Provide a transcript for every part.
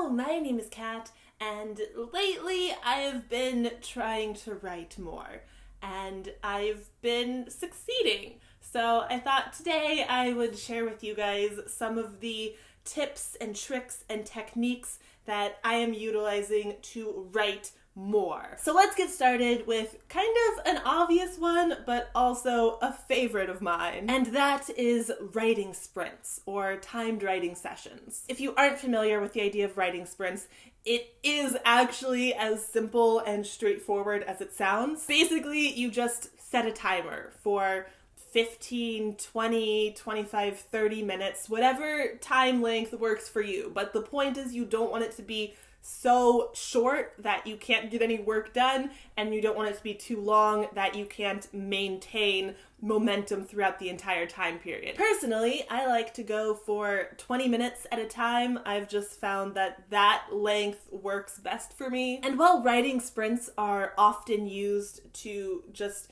Hello, my name is Kat, and lately I have been trying to write more, and I've been succeeding. So I thought today I would share with you guys some of the tips and tricks and techniques that I am utilizing to write more. So let's get started with kind of an obvious one, but also a favorite of mine, and that is writing sprints or timed writing sessions. If you aren't familiar with the idea of writing sprints, it is actually as simple and straightforward as it sounds. Basically, you just set a timer for 15, 20, 25, 30 minutes, whatever time length works for you. But the point is you don't want it to be so short that you can't get any work done, and you don't want it to be too long that you can't maintain momentum throughout the entire time period. Personally, I like to go for 20 minutes at a time. I've just found that length works best for me. And while writing sprints are often used to just,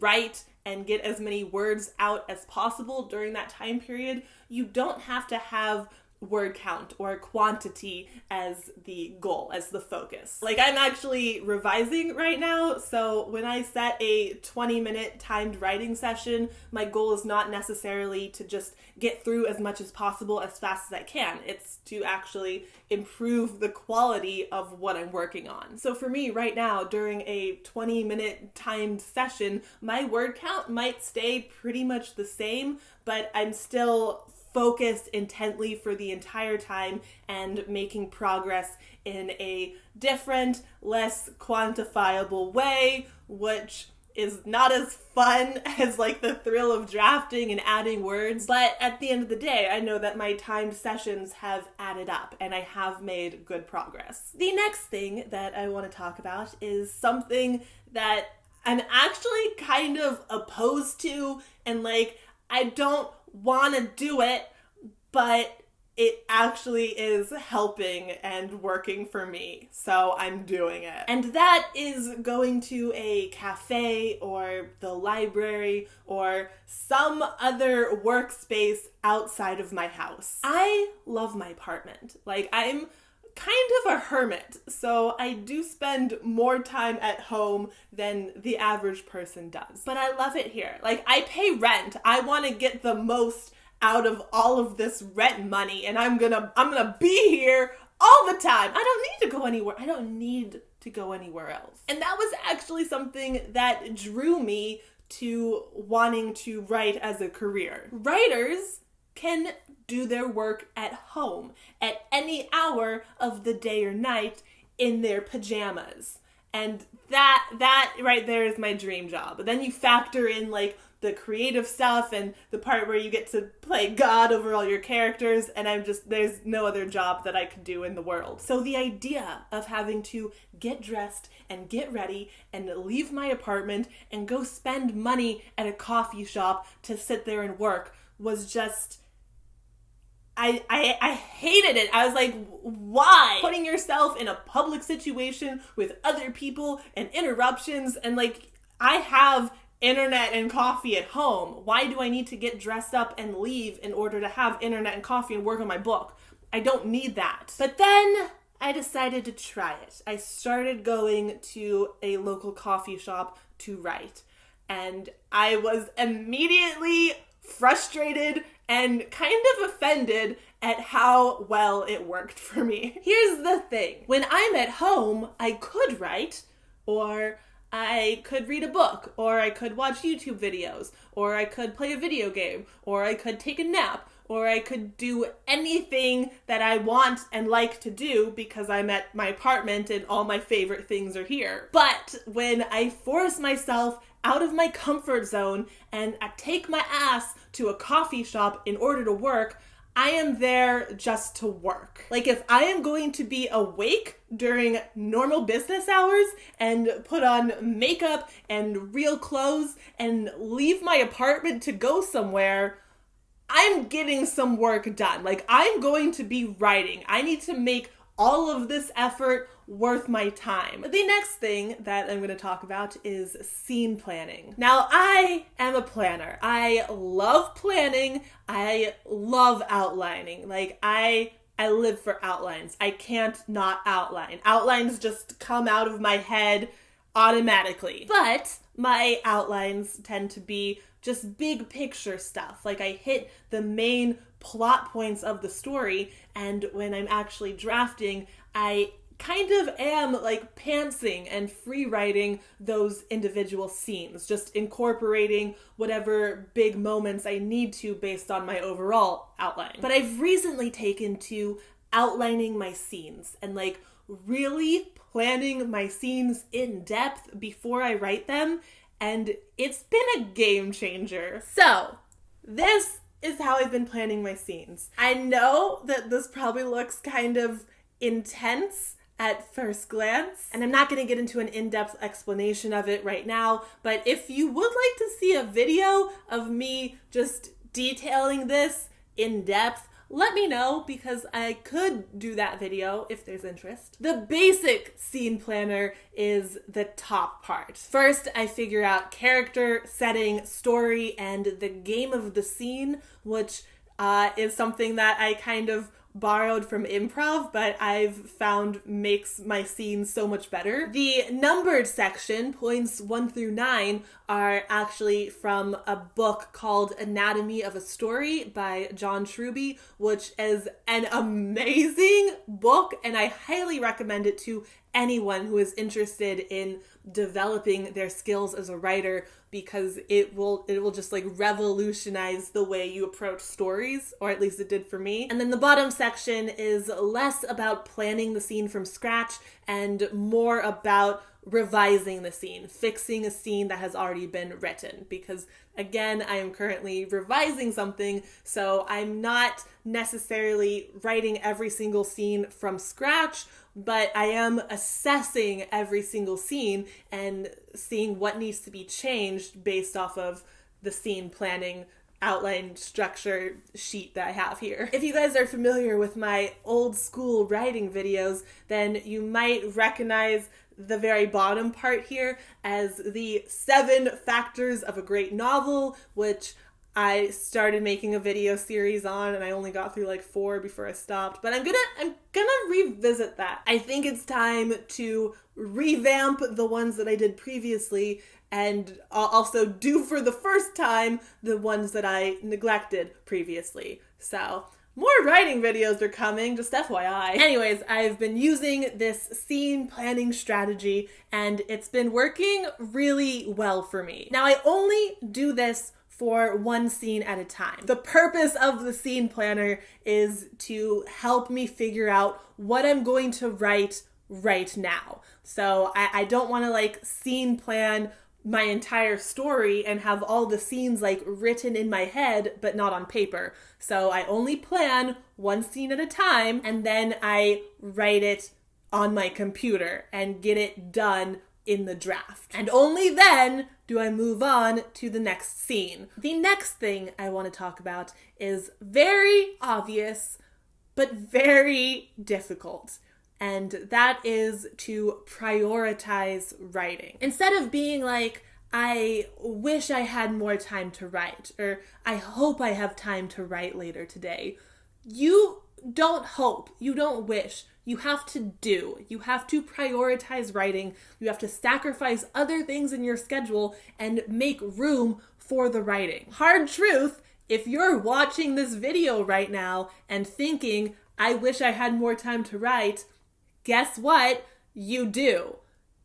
write and get as many words out as possible during that time period, you don't have to have word count or quantity as the goal, as the focus. Like, I'm actually revising right now, so when I set a 20-minute timed writing session, my goal is not necessarily to just get through as much as possible as fast as I can. It's to actually improve the quality of what I'm working on. So for me right now, during a 20-minute timed session, my word count might stay pretty much the same, but I'm still focused intently for the entire time and making progress in a different, less quantifiable way, which is not as fun as like the thrill of drafting and adding words. But at the end of the day, I know that my timed sessions have added up and I have made good progress. The next thing that I want to talk about is something that I'm actually kind of opposed to, and I don't want to do it, but it actually is helping and working for me, so I'm doing it. And that is going to a cafe or the library or some other workspace outside of my house. I love my apartment. I'm kind of a hermit, so I do spend more time at home than the average person does. But I love it here. I pay rent. I want to get the most out of all of this rent money, and I'm gonna be here all the time. I don't need to go anywhere. I don't need to go anywhere else. And that was actually something that drew me to wanting to write as a career. Writers can do their work at home at any hour of the day or night in their pajamas. And that right there is my dream job. But then you factor in the creative stuff and the part where you get to play God over all your characters, and there's no other job that I could do in the world. So the idea of having to get dressed and get ready and leave my apartment and go spend money at a coffee shop to sit there and work was just, I hated it. I was like, why? Putting yourself in a public situation with other people and interruptions, and I have internet and coffee at home. Why do I need to get dressed up and leave in order to have internet and coffee and work on my book? I don't need that. But then I decided to try it. I started going to a local coffee shop to write, and I was immediately frustrated and kind of offended at how well it worked for me. Here's the thing. When I'm at home, I could write, or I could read a book, or I could watch YouTube videos, or I could play a video game, or I could take a nap, or I could do anything that I want and like to do because I'm at my apartment and all my favorite things are here. But when I force myself out of my comfort zone and I take my ass to a coffee shop in order to work, I am there just to work. If I am going to be awake during normal business hours and put on makeup and real clothes and leave my apartment to go somewhere, I'm getting some work done. I'm going to be writing. I need to make all of this effort worth my time. The next thing that I'm going to talk about is scene planning. Now, I am a planner. I love planning. I love outlining. I I live for outlines. I can't not outline. Outlines just come out of my head automatically. But my outlines tend to be just big picture stuff. Like I hit the main plot points of the story, and when I'm actually drafting, I kind of am like pantsing and free writing those individual scenes, just incorporating whatever big moments I need to based on my overall outline. But I've recently taken to outlining my scenes and like really planning my scenes in depth before I write them, and it's been a game changer. So, this is how I've been planning my scenes. I know that this probably looks kind of intense at first glance, and I'm not going to get into an in-depth explanation of it right now, but if you would like to see a video of me just detailing this in depth, let me know, because I could do that video if there's interest. The basic scene planner is the top part. First, I figure out character, setting, story, and the game of the scene, which is something that I kind of borrowed from improv, but I've found makes my scenes so much better. The numbered section, points 1 through 9, are actually from a book called Anatomy of a Story by John Truby, which is an amazing book, and I highly recommend it to anyone who is interested in developing their skills as a writer, because it will just like revolutionize the way you approach stories, or at least it did for me. And then the bottom section is less about planning the scene from scratch and more about revising the scene, fixing a scene that has already been written, because again, I am currently revising something, so I'm not necessarily writing every single scene from scratch, but I am assessing every single scene and seeing what needs to be changed based off of the scene planning outline structure sheet that I have here. If you guys are familiar with my old school writing videos, then you might recognize the very bottom part here as the 7 factors of a great novel, which I started making a video series on, and I only got through like 4 before I stopped, but I'm gonna revisit that. I think it's time to revamp the ones that I did previously, and also do for the first time the ones that I neglected previously. So more writing videos are coming, just FYI. Anyways, I've been using this scene planning strategy, and it's been working really well for me. Now, I only do this for one scene at a time. The purpose of the scene planner is to help me figure out what I'm going to write right now. So I don't want to like scene plan my entire story and have all the scenes like written in my head but not on paper. So I only plan one scene at a time, and then I write it on my computer and get it done in the draft. And only then do I move on to the next scene. The next thing I want to talk about is very obvious but very difficult. And that is to prioritize writing. Instead of being like, I wish I had more time to write, or I hope I have time to write later today. You don't hope, you don't wish, you have to do. You have to prioritize writing. You have to sacrifice other things in your schedule and make room for the writing. Hard truth, if you're watching this video right now and thinking, I wish I had more time to write, guess what? You do.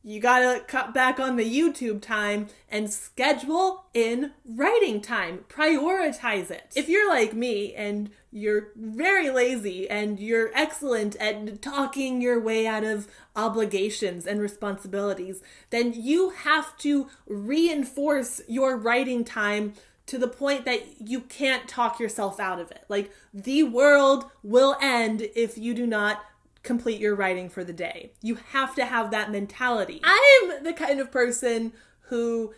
You gotta cut back on the YouTube time and schedule in writing time. Prioritize it. If you're like me and you're very lazy and you're excellent at talking your way out of obligations and responsibilities, then you have to reinforce your writing time to the point that you can't talk yourself out of it. Like, the world will end if you do not complete your writing for the day. You have to have that mentality. I'm the kind of person who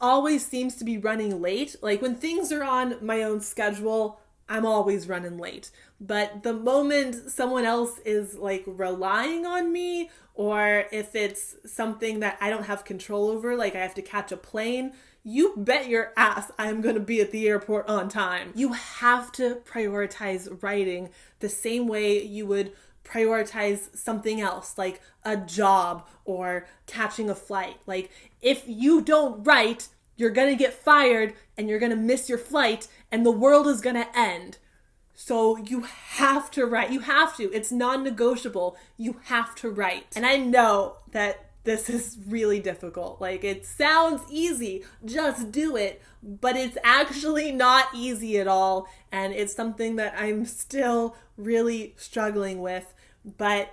always seems to be running late. Like, when things are on my own schedule, I'm always running late. But the moment someone else is like relying on me, or if it's something that I don't have control over, like I have to catch a plane, you bet your ass I'm going to be at the airport on time. You have to prioritize writing the same way you would prioritize something else, like a job or catching a flight. Like, if you don't write, you're going to get fired and you're going to miss your flight and the world is going to end. So you have to write. You have to. It's non-negotiable. You have to write. And I know that this is really difficult. Like, it sounds easy, just do it, but it's actually not easy at all. And it's something that I'm still really struggling with, but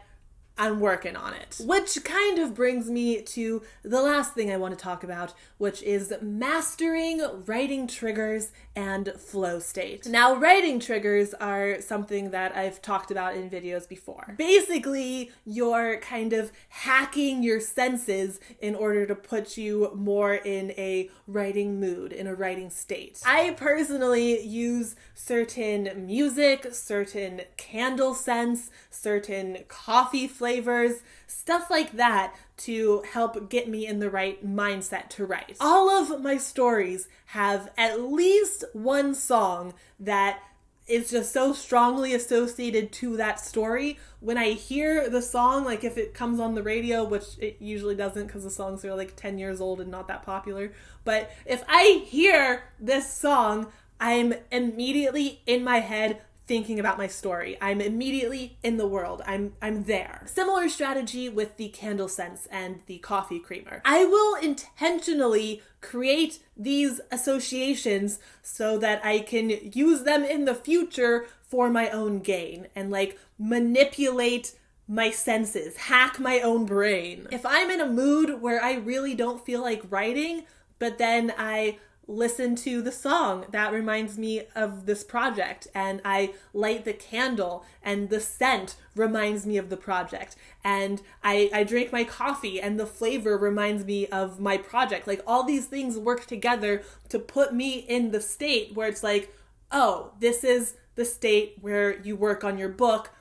I'm working on it. Which kind of brings me to the last thing I want to talk about, which is mastering writing triggers and flow state. Now, writing triggers are something that I've talked about in videos before. Basically, you're kind of hacking your senses in order to put you more in a writing mood, in a writing state. I personally use certain music, certain candle scents, certain coffee flavors, stuff like that to help get me in the right mindset to write. All of my stories have at least one song that is just so strongly associated to that story. When I hear the song, like if it comes on the radio, which it usually doesn't because the songs are like 10 years old and not that popular, but if I hear this song, I'm immediately in my head thinking about my story. I'm immediately in the world. I'm there. Similar strategy with the candle scents and the coffee creamer. I will intentionally create these associations so that I can use them in the future for my own gain and like manipulate my senses, hack my own brain. If I'm in a mood where I really don't feel like writing, but then I listen to the song that reminds me of this project and I light the candle and the scent reminds me of the project and I drink my coffee and the flavor reminds me of my project. Like, all these things work together to put me in the state where it's like, oh, this is the state where you work on your book.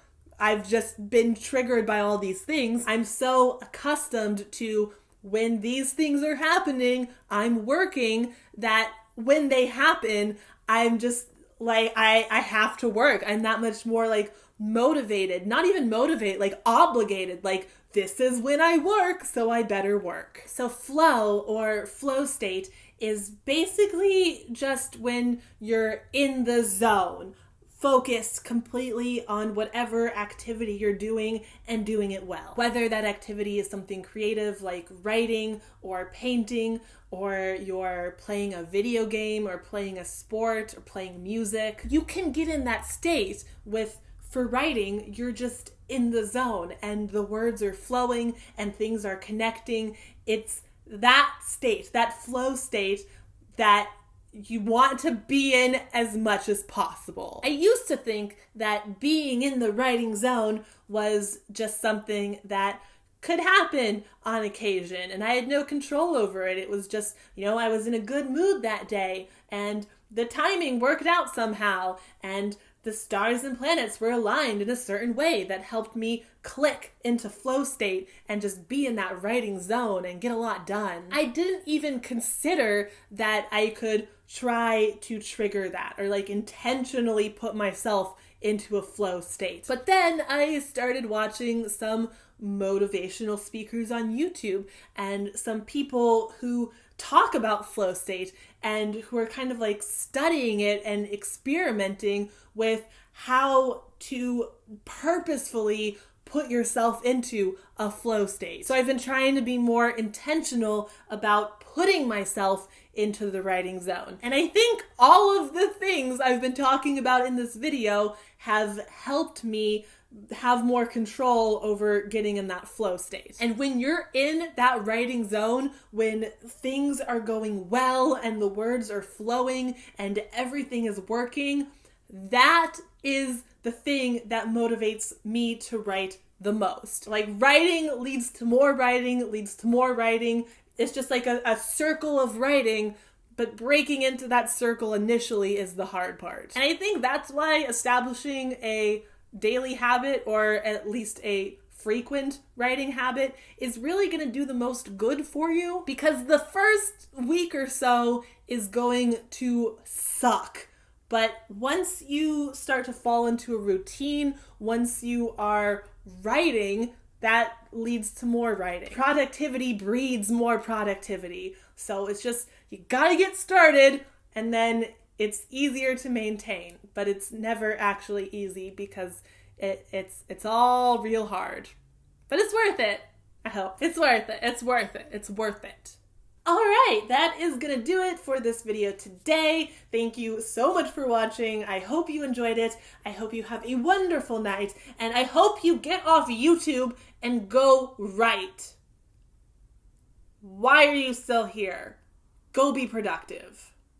I've just been triggered by all these things. I'm so accustomed to when these things are happening, I'm working, that when they happen, I'm just like, I have to work. I'm that much more like motivated, not even motivated, like obligated, like this is when I work, so I better work. So flow or flow state is basically just when you're in the zone, focused completely on whatever activity you're doing and doing it well. Whether that activity is something creative like writing or painting, or you're playing a video game or playing a sport or playing music, you can get in that state with, for writing, you're just in the zone and the words are flowing and things are connecting. It's that state, that flow state that you want to be in as much as possible. I used to think that being in the writing zone was just something that could happen on occasion and I had no control over it. It was just, I was in a good mood that day and the timing worked out somehow and the stars and planets were aligned in a certain way that helped me click into flow state and just be in that writing zone and get a lot done. I didn't even consider that I could try to trigger that or like intentionally put myself into a flow state. But then I started watching some motivational speakers on YouTube and some people who talk about flow state and who are kind of like studying it and experimenting with how to purposefully put yourself into a flow state. So I've been trying to be more intentional about putting myself into the writing zone. And I think all of the things I've been talking about in this video have helped me have more control over getting in that flow state. And when you're in that writing zone, when things are going well and the words are flowing and everything is working, that is the thing that motivates me to write the most. Like, writing leads to more writing, leads to more writing. It's just like a circle of writing, but breaking into that circle initially is the hard part. And I think that's why establishing a daily habit, or at least a frequent writing habit is really going to do the most good for you, because the first week or so is going to suck. But once you start to fall into a routine, once you are writing, that leads to more writing. Productivity breeds more productivity. So it's just, you gotta get started, and then it's easier to maintain. But it's never actually easy, because it's all real hard. But it's worth it. I hope. It's worth it. It's worth it. It's worth it. All right, that is going to do it for this video today. Thank you so much for watching. I hope you enjoyed it. I hope you have a wonderful night, and I hope you get off YouTube and go write. Why are you still here? Go be productive.